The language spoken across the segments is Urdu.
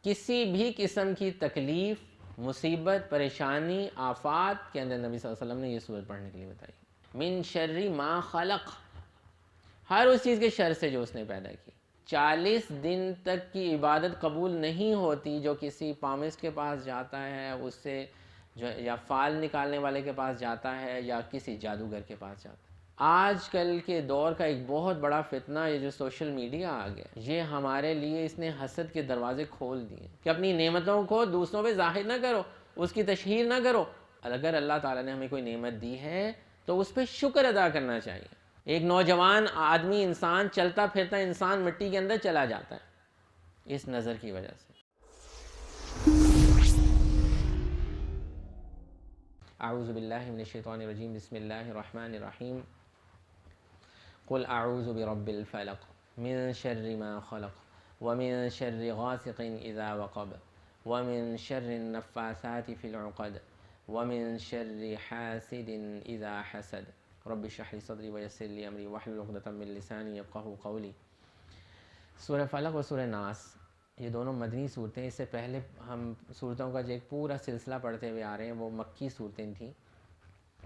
کسی بھی قسم کی تکلیف، مصیبت، پریشانی، آفات کے اندر نبی صلی اللہ علیہ وسلم نے یہ سورت پڑھنے کے لیے بتائی. من شر ما خلق، ہر اس چیز کے شر سے جو اس نے پیدا کی. 40 دن تک کی عبادت قبول نہیں ہوتی جو کسی پامسٹ کے پاس جاتا ہے، اس سے جو یا فال نکالنے والے کے پاس جاتا ہے یا کسی جادوگر کے پاس جاتا ہے. آج کل کے دور کا ایک بہت بڑا فتنہ یہ جو سوشل میڈیا آ گیا، یہ ہمارے لیے اس نے حسد کے دروازے کھول دیے کہ اپنی نعمتوں کو دوسروں پہ ظاہر نہ کرو، اس کی تشہیر نہ کرو. اگر اللہ تعالیٰ نے ہمیں کوئی نعمت دی ہے تو اس پہ شکر ادا کرنا چاہیے. ایک نوجوان آدمی، انسان، چلتا پھرتا انسان مٹی کے اندر چلا جاتا ہے اس نظر کی وجہ سے. اعوذ باللہ من الشیطان الرجیم، بسم اللہ الرحمن الرحیم. قل اعوذ برب الفلق من شر ما خلق ومن شر غاسق اذا وقب ومن شر النفاثات في العقد ومن شر حاسد اذا حسد. رب اشرح لي صدری ویسر لی امری واحلل عقدۃ من لسانی یفقہوا قولی. سورہ فلق اور سورہ ناس یہ دونوں مدنی صورتیں. اس سے پہلے ہم صورتوں کا جو ایک پورا سلسلہ پڑھتے ہوئے آ رہے ہیں وہ مکی صورتیں تھیں،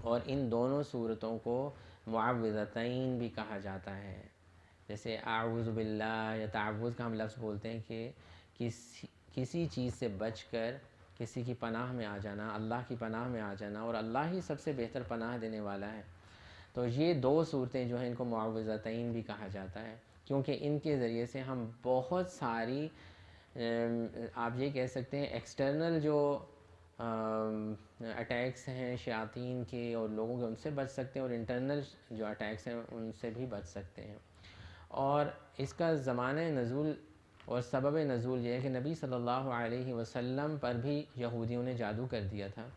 اور ان دونوں صورتوں کو معوذتین بھی کہا جاتا ہے. جیسے اعوذ باللہ یا تعوذ کا ہم لفظ بولتے ہیں کہ کسی چیز سے بچ کر کسی کی پناہ میں آ جانا، اللہ کی پناہ میں آ جانا، اور اللہ ہی سب سے بہتر پناہ دینے والا ہے. تو یہ دو صورتیں جو ہیں ان کو معوذتین بھی کہا جاتا ہے، کیونکہ ان کے ذریعے سے ہم بہت ساری آپ یہ کہہ سکتے ہیں ایکسٹرنل جو اٹیکس ہیں شیاطین کے اور لوگوں کے، ان سے بچ سکتے ہیں، اور انٹرنل جو اٹیکس ہیں ان سے بھی بچ سکتے ہیں. اور اس کا زمانہ نزول اور سبب نزول یہ ہے کہ نبی صلی اللہ علیہ وسلم پر بھی یہودیوں نے جادو کر دیا تھا،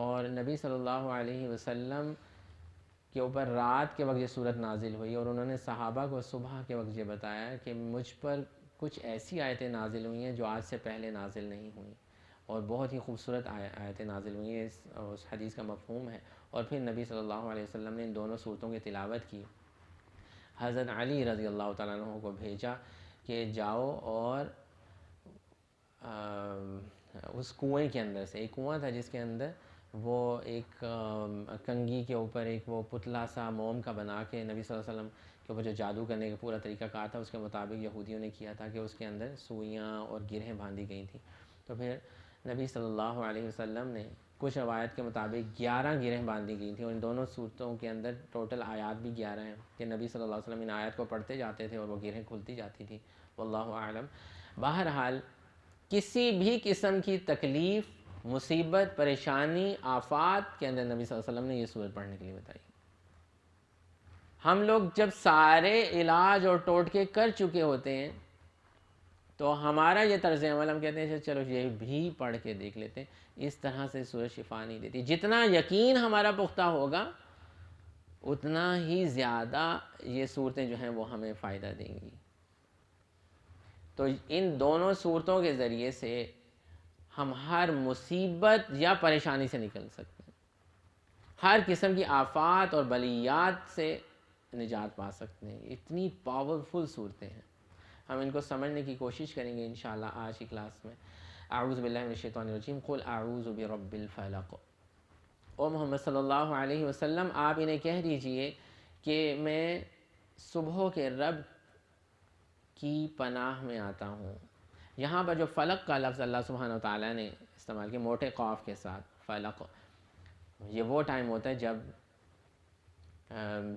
اور نبی صلی اللہ علیہ وسلم کے اوپر رات کے وقت یہ صورت نازل ہوئی، اور انہوں نے صحابہ کو صبح کے وقت یہ بتایا کہ مجھ پر کچھ ایسی آیتیں نازل ہوئی ہیں جو آج سے پہلے نازل نہیں ہوئیں، اور بہت ہی خوبصورت آیتیں نازل ہوئی ہیں. اس حدیث کا مفہوم ہے. اور پھر نبی صلی اللہ علیہ وسلم نے ان دونوں صورتوں کی تلاوت کی. حضرت علی رضی اللہ تعالیٰ عنہ کو بھیجا کہ جاؤ اور اس کنویں کے اندر سے، ایک کنواں تھا جس کے اندر وہ ایک کنگھی کے اوپر ایک وہ پتلا سا موم کا بنا کے نبی صلی اللہ علیہ وسلم کے اوپر جو جادو کرنے کا پورا طریقہ کار تھا اس کے مطابق یہودیوں نے کیا تھا کہ اس کے اندر سوئیاں اور گرہیں باندھی گئی تھیں. تو پھر نبی صلی اللہ علیہ وسلم نے کچھ روایت کے مطابق 11 گرہیں باندھی گئی تھیں، اور ان دونوں صورتوں کے اندر ٹوٹل آیات بھی 11 ہیں کہ نبی صلی اللہ علیہ وسلم ان آیات کو پڑھتے جاتے تھے اور وہ گرہیں کھلتی جاتی تھی. واللہ اعلم. بہرحال کسی بھی قسم کی تکلیف، مصیبت، پریشانی، آفات کے اندر نبی صلی اللہ علیہ وسلم نے یہ سورت پڑھنے کے لیے بتائی. ہم لوگ جب سارے علاج اور ٹوٹکے کر چکے ہوتے ہیں تو ہمارا یہ طرز عمل، ہم کہتے ہیں چلو یہ بھی پڑھ کے دیکھ لیتے ہیں. اس طرح سے سورت شفا نہیں دیتی. جتنا یقین ہمارا پختہ ہوگا اتنا ہی زیادہ یہ صورتیں جو ہیں وہ ہمیں فائدہ دیں گی. تو ان دونوں صورتوں کے ذریعے سے ہم ہر مصیبت یا پریشانی سے نکل سکتے ہیں، ہر قسم کی آفات اور بلیات سے نجات پا سکتے ہیں. اتنی پاورفل صورتیں ہیں. ہم ان کو سمجھنے کی کوشش کریں گے انشاءاللہ آج کی کلاس میں. اعوذ باللہ من الشیطان الرجیم. قل اعوذ برب الفلق. او محمد صلی اللہ علیہ وسلم آپ انہیں کہہ دیجئے کہ میں صبح کے رب کی پناہ میں آتا ہوں. یہاں پر جو فلق کا لفظ اللہ سبحانہ و تعالیٰ نے استعمال کیا موٹے قاف کے ساتھ، فلق، یہ وہ ٹائم ہوتا ہے جب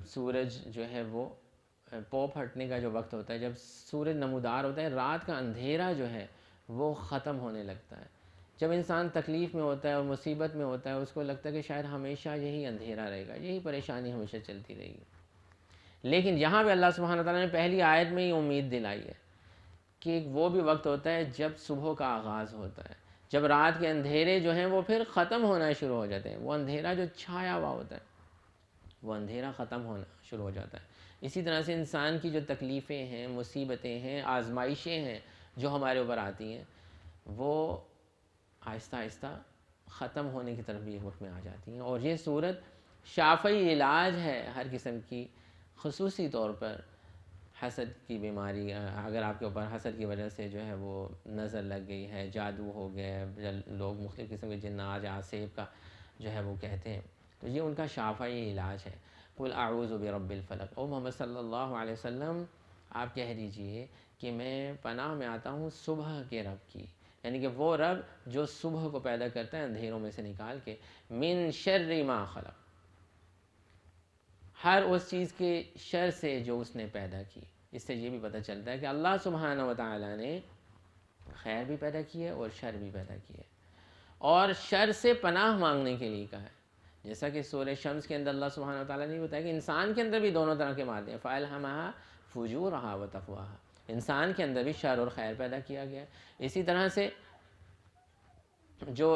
سورج جو ہے وہ پوپ ہٹنے کا جو وقت ہوتا ہے، جب سورج نمودار ہوتا ہے، رات کا اندھیرا جو ہے وہ ختم ہونے لگتا ہے. جب انسان تکلیف میں ہوتا ہے اور مصیبت میں ہوتا ہے اس کو لگتا ہے کہ شاید ہمیشہ یہی اندھیرا رہے گا، یہی پریشانی ہمیشہ چلتی رہے گی. لیکن یہاں پہ اللہ سبحانہ وتعالیٰ نے پہلی آیت میں ہی امید دلائی ہے کہ وہ بھی وقت ہوتا ہے جب صبح کا آغاز ہوتا ہے، جب رات کے اندھیرے جو ہیں وہ پھر ختم ہونا شروع ہو جاتے ہیں. وہ اندھیرا جو چھایا ہوا ہوتا ہے وہ اندھیرا ختم ہونا شروع ہو جاتا ہے. اسی طرح سے انسان کی جو تکلیفیں ہیں، مصیبتیں ہیں، آزمائشیں ہیں جو ہمارے اوپر آتی ہیں وہ آہستہ آہستہ ختم ہونے کی طرف بھی ایک وقت میں آ جاتی ہیں. اور یہ صورت شافی علاج ہے ہر قسم کی، خصوصی طور پر حسد کی بیماری، اگر آپ کے اوپر حسد کی وجہ سے جو ہے وہ نظر لگ گئی ہے، جادو ہو گیا ہے، لوگ مختلف قسم کے جنات آسیب کا جو ہے وہ کہتے ہیں، تو یہ ان کا شافعی علاج ہے۔ قل اعوذ برب الفلق، او محمد صلی اللہ علیہ وسلم آپ کہہ دیجئے کہ میں پناہ میں آتا ہوں صبح کے رب کی، یعنی کہ وہ رب جو صبح کو پیدا کرتا ہے اندھیروں میں سے نکال کے، من شر ما خلق، ہر اس چیز کے شر سے جو اس نے پیدا کی۔ اس سے یہ بھی پتہ چلتا ہے کہ اللہ سبحانہ و تعالیٰ نے خیر بھی پیدا کی ہے اور شر بھی پیدا کی ہے، اور شر سے پناہ مانگنے کے لیے کہا ہے، جیسا کہ سورہ شمس کے اندر اللہ سبحانہ و تعالیٰ نے بتایا کہ انسان کے اندر بھی دونوں طرح کے مادے ہیں، فَأَلْهَمَهَا فُجُورَهَا وَتَقْوَاهَا، انسان کے اندر بھی شر اور خیر پیدا کیا گیا ہے۔ اسی طرح سے جو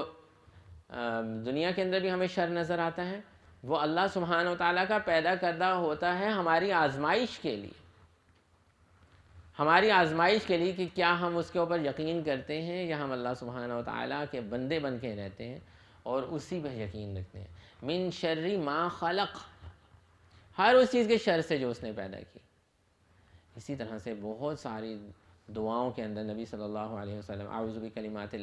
دنیا کے اندر بھی ہمیں شر نظر آتا ہے، وہ اللہ سبحانہ و تعالیٰ کا پیدا کردہ ہوتا ہے ہماری آزمائش کے لیے، ہماری آزمائش کے لیے کہ کیا ہم اس کے اوپر یقین کرتے ہیں یا ہم اللہ سبحانہ و تعالیٰ کے بندے بن کے رہتے ہیں اور اسی پہ یقین رکھتے ہیں۔ من شر ما خلق، ہر اس چیز کے شر سے جو اس نے پیدا کی۔ اسی طرح سے بہت ساری دعاؤں کے اندر نبی صلی اللہ علیہ وسلم اعوذ بکلمات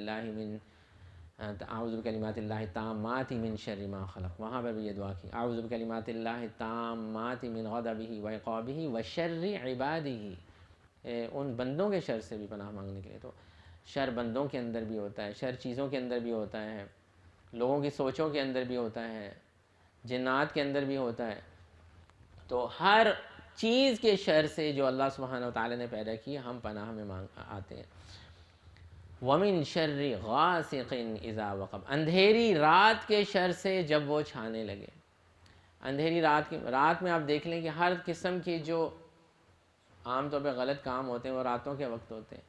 اللہ التامات من شر ما خلق، وہاں پر بھی یہ دعا کی، اعوذ بکلمات اللہ التامات من غضبہ وعقابہ وشر عبادہ، ان بندوں کے شر سے بھی پناہ مانگنے کے لیے۔ تو شر بندوں کے اندر بھی ہوتا ہے، شر چیزوں کے اندر بھی ہوتا ہے، لوگوں کی سوچوں کے اندر بھی ہوتا ہے، جنات کے اندر بھی ہوتا ہے، تو ہر چیز کے شر سے جو اللہ سبحانہ و تعالی نے پیدا کی ہم پناہ میں آتے ہیں۔ وَمِن شَرِّ غَاسِقٍ إِذَا وَقَبَ، اندھیری رات کے شر سے جب وہ چھانے لگے۔ اندھیری رات میں آپ دیکھ لیں کہ ہر قسم کی جو عام طور پہ غلط کام ہوتے ہیں وہ راتوں کے وقت ہوتے ہیں،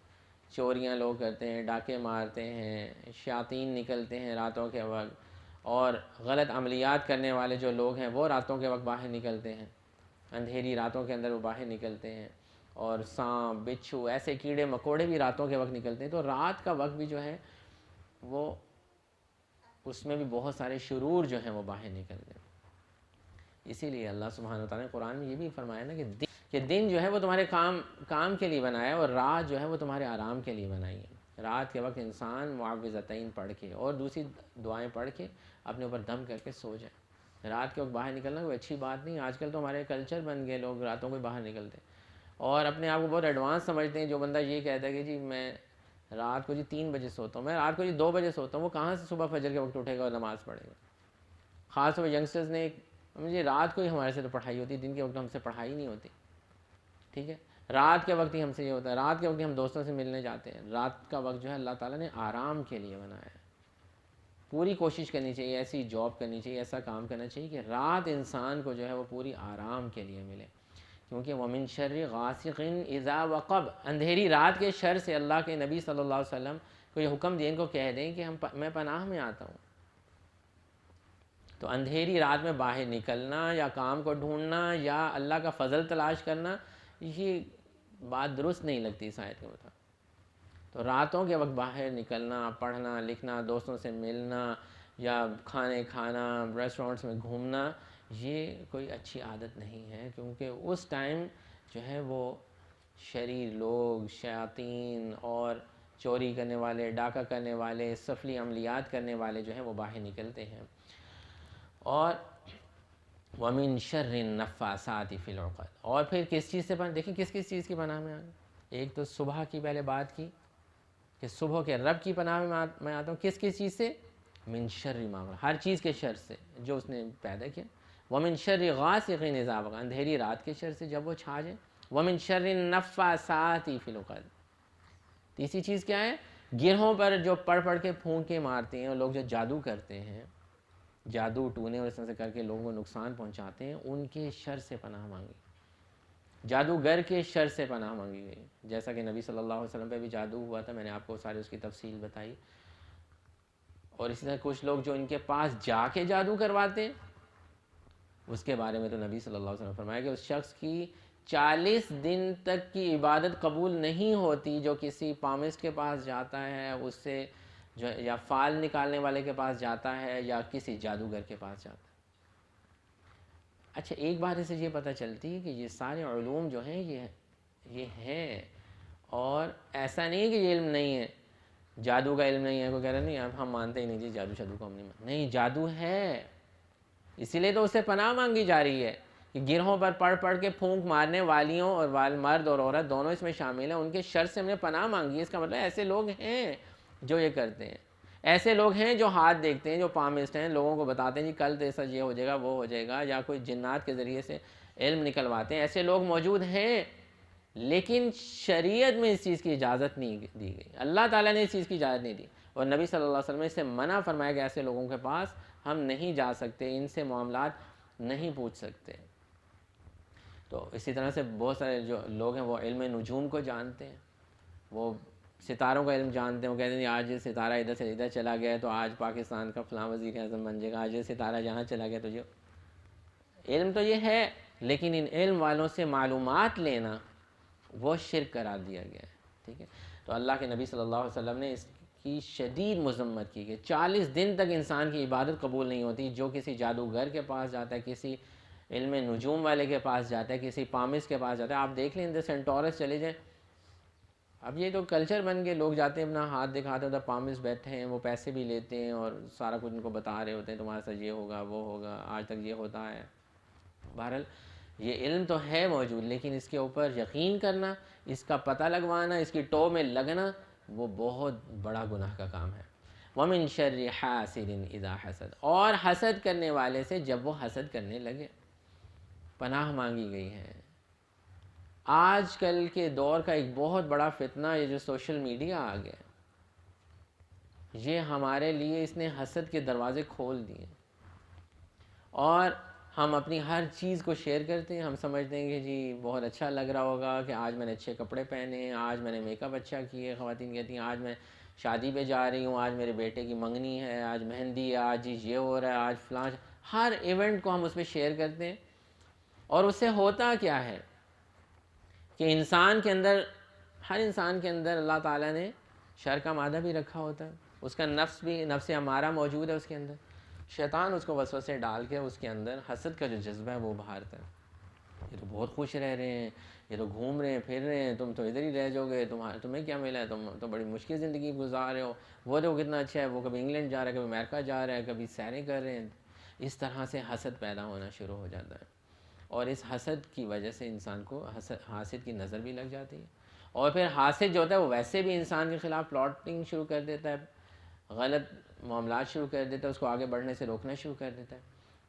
چوریاں لوگ کرتے ہیں، ڈاکے مارتے ہیں، شیاطین نکلتے ہیں راتوں کے وقت، اور غلط عملیات کرنے والے جو لوگ ہیں وہ راتوں کے وقت باہر نکلتے ہیں، اندھیری راتوں کے اندر وہ باہر نکلتے ہیں، اور سانپ بچھو ایسے کیڑے مکوڑے بھی راتوں کے وقت نکلتے ہیں۔ تو رات کا وقت بھی جو ہے وہ اس میں بھی بہت سارے شرور جو ہیں وہ باہر نکلتے ہیں۔ اسی لیے اللہ سبحانہ وتعالیٰ نے قرآن میں یہ بھی فرمایا نا کہ دن جو ہے وہ تمہارے کام کے لیے بنایا ہے، اور رات جو ہے وہ تمہارے آرام کے لیے بنائی ہے۔ رات کے وقت انسان معوذتین پڑھ کے اور دوسری دعائیں پڑھ کے اپنے اوپر دم کر کے سو جائے۔ رات کے وقت باہر نکلنا کوئی اچھی بات نہیں، آج کل تو ہمارے کلچر بن گئے، لوگ راتوں کو باہر نکلتے ہیں اور اپنے آپ کو بہت ایڈوانس سمجھتے ہیں۔ جو بندہ یہ کہتا ہے کہ جی میں رات کو 3 بجے سوتا ہوں، میں رات کو 2 بجے سوتا ہوں، وہ کہاں سے صبح فجر کے وقت اٹھے گا اور نماز پڑھے گا؟ خاص طور پہ ینگسٹرز نے مجھے رات کو ہی ہمارے سے تو پڑھائی ہوتی ہے، دن کے وقت ہم سے پڑھائی نہیں ہوتی، ٹھیک ہے؟ رات کے وقت ہی ہم سے یہ ہوتا ہے، رات کے وقت ہی ہم دوستوں سے ملنے جاتے ہیں۔ رات کا وقت جو ہے اللہ تعالیٰ نے آرام کے لیے بنایا ہے۔ پوری کوشش کرنی چاہیے، ایسی جاب کرنی چاہیے، ایسا کام کرنا چاہیے کہ رات انسان کو جو ہے وہ پوری آرام کے لیے ملے، کیونکہ وَمِن شَرِّ غَاسِقٍ إِذَا وَقَبَ، اندھیری رات کے شر سے اللہ کے نبی صلی اللہ علیہ وسلم کو یہ حکم دیں، ان کو کہہ دیں کہ میں پناہ میں آتا ہوں۔ تو اندھیری رات میں باہر نکلنا یا کام کو ڈھونڈنا یا اللہ کا فضل تلاش کرنا، یہ بات درست نہیں لگتی اس آیت کے مطابق۔ تو راتوں کے وقت باہر نکلنا، پڑھنا لکھنا، دوستوں سے ملنا یا کھانے کھانا، ریسٹورنٹس میں گھومنا، یہ کوئی اچھی عادت نہیں ہے، کیونکہ اس ٹائم جو ہے وہ شریر لوگ، شیاطین اور چوری کرنے والے، ڈاکہ کرنے والے، سفلی عملیات کرنے والے جو ہیں وہ باہر نکلتے ہیں۔ اور وَمِن شَرِّ النَّفَّاثَاتِ فِي الْعُقَدِ، اور پھر کس چیز سے پناہ، دیکھیں کس چیز کی پناہ میں آ گئے۔ ایک تو صبح کی پہلے بات کی کہ صبح کے رب کی پناہ میں آتا ہوں، کس چیز سے؟ من شر ما خلق، ہر چیز کے شر سے جو اس نے پیدا کیا۔ وَمِن شَرِّ غَاسِقٍ إِذَا وَقَبَ، اندھیری رات کے شر سے جب وہ چھا جائے۔ وَمِن شَرِّ النَّفَّاثَاتِ فِي الْعُقَدِ، تیسری چیز کیا ہے؟ گرہوں پر جو پڑھ کے پھونکے مارتے ہیں، اور لوگ جو جادو کرتے ہیں، جادو ٹونے اور اس طرح سے کر کے لوگوں کو نقصان پہنچاتے ہیں، ان کے شر سے پناہ مانگی، جادوگر کے شر سے پناہ مانگی گئی۔ جیسا کہ نبی صلی اللہ علیہ وسلم پہ بھی جادو ہوا تھا، میں نے آپ کو ساری اس کی تفصیل بتائی۔ اور اسی طرح کچھ لوگ جو ان کے پاس جا کے جادو کرواتے ہیں، اس کے بارے میں تو نبی صلی اللہ علیہ وسلم نے فرمایا کہ اس شخص کی 40 دن تک کی عبادت قبول نہیں ہوتی جو کسی پامسٹ کے پاس جاتا ہے، اس سے جو یا فال نکالنے والے کے پاس جاتا ہے یا کسی جادوگر کے پاس جاتا ہے۔ اچھا، ایک بات اسے یہ پتہ چلتی ہے کہ یہ سارے علوم جو ہیں یہ یہ ہے. اور ایسا نہیں ہے کہ یہ علم نہیں ہے, جادو کا علم نہیں ہے. کوئی کہہ رہا نہیں اب ہم مانتے ہی نہیں جی جادو شادو کو ہم نہیں مانتے. نہیں, جادو ہے, اسی لیے تو اس سے پناہ مانگی جا رہی ہے کہ گرہوں پر پڑھ کے پھونک مارنے والیوں اور مرد اور عورت دونوں اس میں شامل ہیں, ان کے شر سے ہم نے پناہ مانگی ہے. اس کا مطلب ایسے لوگ ہیں جو یہ کرتے ہیں, ایسے لوگ ہیں جو ہاتھ دیکھتے ہیں, جو پامسٹ ہیں, لوگوں کو بتاتے ہیں جی کل تو ایسا یہ ہو جائے گا وہ ہو جائے گا, یا کوئی جنات کے ذریعے سے علم نکلواتے ہیں. ایسے لوگ موجود ہیں, لیکن شریعت میں اس چیز کی اجازت نہیں دی گئی. اللہ تعالیٰ نے اس چیز کی اجازت نہیں دی, اور نبی صلی اللہ علیہ وسلم نے اس سے منع فرمایا کہ ایسے لوگوں کے پاس ہم نہیں جا سکتے, ان سے معاملات نہیں پوچھ سکتے. تو اسی طرح سے بہت سارے جو لوگ ہیں وہ علم نجوم کو جانتے ہیں, وہ ستاروں کا علم جانتے ہیں. وہ کہتے ہیں آج یہ ستارہ ادھر سے ادھر چلا گیا تو آج پاکستان کا فلاں وزیر اعظم بن جائے گا, آج یہ ستارہ جہاں چلا گیا تو جو علم تو یہ ہے, لیکن ان علم والوں سے معلومات لینا وہ شرک قرار دیا گیا ہے. ٹھیک ہے, تو اللہ کے نبی صلی اللہ علیہ وسلم نے اس کی شدید مذمت کی کہ 40 دن تک انسان کی عبادت قبول نہیں ہوتی. جو کسی جادوگر کے پاس جاتا ہے, کسی علم نجوم والے کے پاس جاتا ہے, کسی پامس کے پاس جاتا ہے. آپ دیکھ لیں ادھر سینٹورس چلے جائیں, اب یہ تو کلچر بن کے لوگ جاتے ہیں اپنا ہاتھ دکھاتے ہیں, ادھر پامس بیٹھے ہیں, وہ پیسے بھی لیتے ہیں اور سارا کچھ ان کو بتا رہے ہوتے ہیں تمہارے ساتھ یہ ہوگا وہ ہوگا, آج تک یہ ہوتا ہے. بہرحال یہ علم تو ہے موجود, لیکن اس کے اوپر یقین کرنا, اس کا پتہ لگوانا, اس کی ٹو میں لگنا, وہ بہت بڑا گناہ کا کام ہے. وَمِن شَرِّ حَاسِدٍ إِذَا حَسَدَ, اور حسد کرنے والے سے جب وہ حسد کرنے لگے پناہ مانگی گئی ہے. آج کل کے دور کا ایک بہت بڑا فتنہ یہ جو سوشل میڈیا آ گیا, یہ ہمارے لیے اس نے حسد کے دروازے کھول دیے, اور ہم اپنی ہر چیز کو شیئر کرتے ہیں. ہم سمجھتے ہیں کہ جی بہت اچھا لگ رہا ہوگا کہ آج میں نے اچھے کپڑے پہنے ہیں, آج میں نے میک اپ اچھا کیے. خواتین کہتی ہیں آج میں شادی پہ جا رہی ہوں, آج میرے بیٹے کی منگنی ہے, آج مہندی ہے, آج یہ ہو رہا ہے, آج فلاں. ہر ایونٹ کو ہم اس پہ شیئر کرتے ہیں, اور اس سے ہوتا کیا ہے کہ انسان کے اندر, ہر انسان کے اندر اللہ تعالیٰ نے شر کا مادہ بھی رکھا ہوتا ہے, اس کا نفس بھی, نفس امارہ موجود ہے اس کے اندر. شیطان اس کو وسوسے ڈال کے اس کے اندر حسد کا جو جذبہ ہے وہ ابھارتا ہے. یہ تو بہت خوش رہ رہے ہیں, یہ تو گھوم رہے ہیں پھر رہے ہیں, تم تو ادھر ہی رہ جاؤ گے, تمہیں کیا ملا ہے, تم تو بڑی مشکل زندگی گزار رہے ہو. وہ تو کتنا اچھا ہے, وہ کبھی انگلینڈ جا رہا ہے, کبھی امریکہ جا رہا ہے, کبھی سیریں کر رہے ہیں. اس طرح سے حسد پیدا ہونا شروع ہو جاتا ہے, اور اس حسد کی وجہ سے انسان کو حاسد کی نظر بھی لگ جاتی ہے. اور پھر حاسد جو ہوتا ہے وہ ویسے بھی انسان کے خلاف پلاٹنگ شروع کر دیتا ہے, غلط معاملات شروع کر دیتا ہے, اس کو آگے بڑھنے سے روکنا شروع کر دیتا ہے.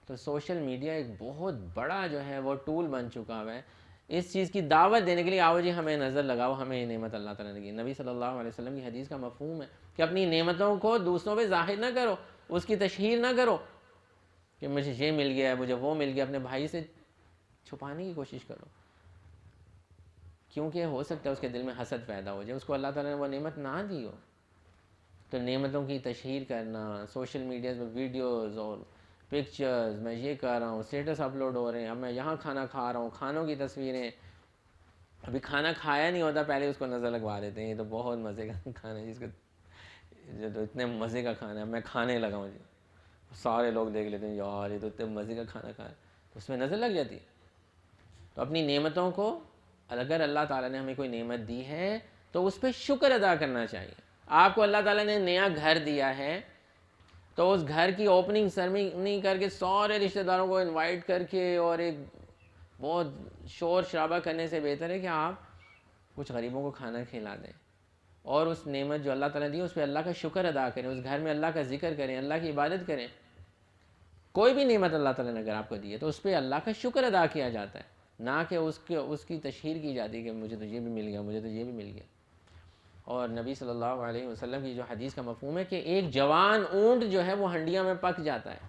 تو سوشل میڈیا ایک بہت بڑا جو ہے وہ ٹول بن چکا ہوا ہے اس چیز کی دعوت دینے کے لیے. آؤ جی ہمیں نظر لگاؤ, ہمیں یہ نعمت اللہ تعالیٰ نے دی. نبی صلی اللہ علیہ وسلم کی حدیث کا مفہوم ہے کہ اپنی نعمتوں کو دوسروں پہ ظاہر نہ کرو, اس کی تشہیر نہ کرو کہ مجھے یہ مل گیا ہے, مجھے وہ مل گیا. اپنے بھائی سے چھپانے کی کوشش کرو, کیونکہ ہو سکتا ہے اس کے دل میں حسد پیدا ہو جائے, اس کو اللہ تعالیٰ نے وہ نعمت نہ دی ہو. تو نعمتوں کی تشہیر کرنا, سوشل میڈیا پہ ویڈیوز اور پکچرز, میں یہ کر رہا ہوں, اسٹیٹس اپلوڈ ہو رہے ہیں, اب میں یہاں کھانا کھا رہا ہوں, کھانوں کی تصویریں, ابھی کھانا کھایا نہیں ہوتا پہلے اس کو نظر لگوا دیتے ہیں, یہ تو بہت مزے کا کھانا ہے, جس کو جو تو اتنے مزے کا کھانا ہے, میں کھانے لگا ہوں جی. سارے لوگ دیکھ لیتے ہیں یار یہ تو اتنے مزے کا کھانا کھایا, تو اس میں نظر لگ جاتی ہے. تو اپنی نعمتوں کو, اگر اللہ تعالیٰ نے ہمیں کوئی نعمت دی ہے تو اس پہ شکر ادا کرنا چاہیے. آپ کو اللہ تعالیٰ نے نیا گھر دیا ہے تو اس گھر کی اوپننگ سرمنی کر کے سارے رشتہ داروں کو انوائٹ کر کے اور ایک بہت شور شرابہ کرنے سے بہتر ہے کہ آپ کچھ غریبوں کو کھانا کھلا دیں, اور اس نعمت جو اللہ تعالیٰ نے دی اس پہ اللہ کا شکر ادا کریں, اس گھر میں اللہ کا ذکر کریں, اللہ کی عبادت کریں. کوئی بھی نعمت اللہ تعالیٰ نے اگر آپ کو دی ہے تو اس پہ اللہ کا شکر ادا کیا جاتا ہے, نہ کہ اس کی تشہیر کی جاتی ہے کہ مجھے تو یہ بھی مل گیا, مجھے تو یہ بھی مل گیا. اور نبی صلی اللہ علیہ وسلم کی جو حدیث کا مفہوم ہے کہ ایک جوان اونٹ جو ہے وہ ہنڈیاں میں پک جاتا ہے,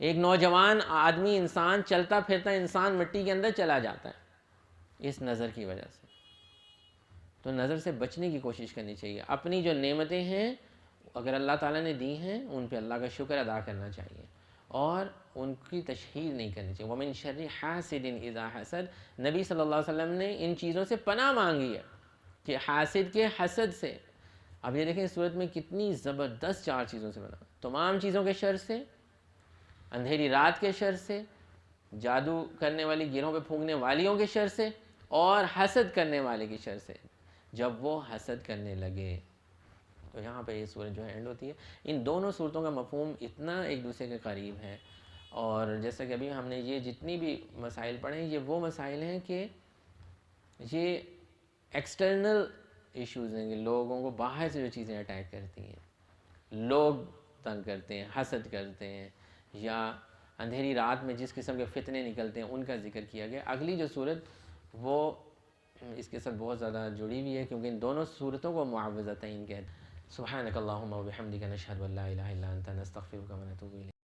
ایک نوجوان آدمی انسان, چلتا پھرتا انسان مٹی کے اندر چلا جاتا ہے اس نظر کی وجہ سے. تو نظر سے بچنے کی کوشش کرنی چاہیے. اپنی جو نعمتیں ہیں اگر اللہ تعالیٰ نے دی ہیں ان پہ اللہ کا شکر ادا کرنا چاہیے, اور ان کی تشہیر نہیں کرنی چاہیے. وَمِن شَرِّ حَاسِدٍ إِذَا حَسَدَ, نبی صلی اللہ علیہ وسلم نے ان چیزوں سے پناہ مانگی ہے کہ حاسد کے حسد سے. اب یہ دیکھیں اس صورت میں کتنی زبردست 4 چیزوں سے بنا, تمام چیزوں کے شر سے, اندھیری رات کے شر سے, جادو کرنے والی گرہوں پہ پھونکنے والیوں کے شر سے, اور حسد کرنے والے کی شر سے جب وہ حسد کرنے لگے. تو یہاں پہ یہ سورت جو ہے اینڈ ہوتی ہے. ان دونوں صورتوں کا مفہوم اتنا ایک دوسرے کے قریب ہے. اور جیسا کہ ابھی ہم نے یہ جتنی بھی مسائل پڑھے ہیں یہ وہ مسائل ہیں کہ یہ ایکسٹرنل ایشوز ہیں کہ لوگوں کو باہر سے جو چیزیں اٹیک کرتی ہیں، لوگ تنگ کرتے ہیں، حسد کرتے ہیں، یا اندھیری رات میں جس قسم کے فتنے نکلتے ہیں ان کا ذکر کیا گیا. اگلی جو صورت وہ اس کے ساتھ بہت زیادہ جڑی ہوئی ہے کیونکہ ان دونوں صورتوں کو معوذتین کہتے ہیں. سبحانک اللہم و بحمدک نشہد ان لا الہ الا انت نستغفرک و نتوب الیک.